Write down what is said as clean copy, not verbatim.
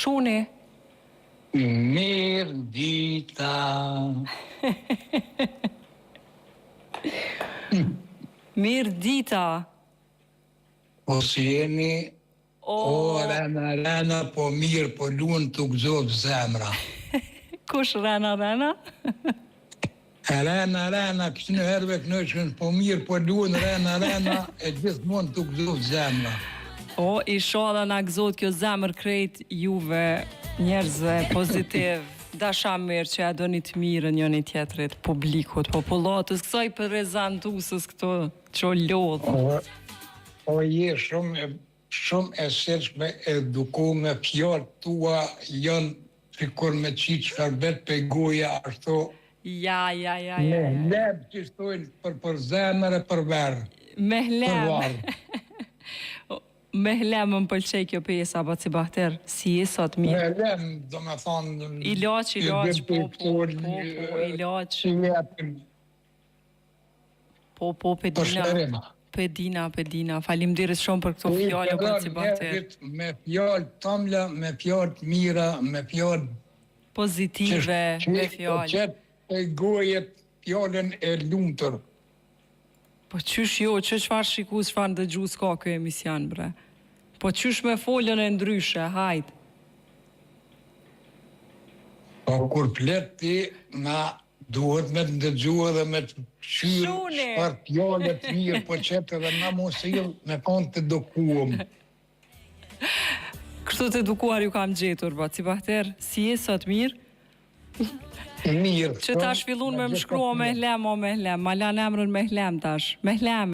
Shuni. Mirë dita. Mirë dita. Po si jeni, o rena, po mirë, po lunë të gëzovë zemra. Kush rena? Rena, kështë në herve kënëshkën, po mirë, po lunë, rena, e gjithë mund të gëzovë zemra. O, i shoha nga gëzot kjo zemër krejt juve, njerëzve, pozitiv, dasha mirë që ja do një të mirë njën i tjetërit, publikut, popullatës, kësaj prezentusës këto që lodhë. O, je shumë e sërshme edukume, fjallë tua janë fikur me qitë shkarbet për goja, ashtu. Ja. Me hlebë që shtojnë për zemër e për verë. Me hlebë. Me hlebë më pëlqej kjo pjesa, Baci Bahter, si je sot mirë. Me hlebë, do me thonë... Ilaq, po, ilaq. Po, pedina. Faleminderit shumë për këto fjallë, Baci Bahter. Me fjallë tomla, me fjallë të mira, me fjallë... Pozitive, me fjallë. Qëtë e gojet fjallën e lumëtër. Po qysh jo, çfarë shikus, çfarë dëgju s'ka kjo emision, bre. Po qysh me folën e ndryshe, hajt. Po kur plet ti, na duhet me të ndëgjua dhe me të qyrë shpar fjallë të mirë, po qëtë edhe na mosil me kanë të dokuam. Kështu të edukuar ju kam gjetur, Baci Bahter, si je sot mirë? Mirë. Që tash fillun me më shkrua me hlem, ma lanë emrën me hlem tash. Me hlem.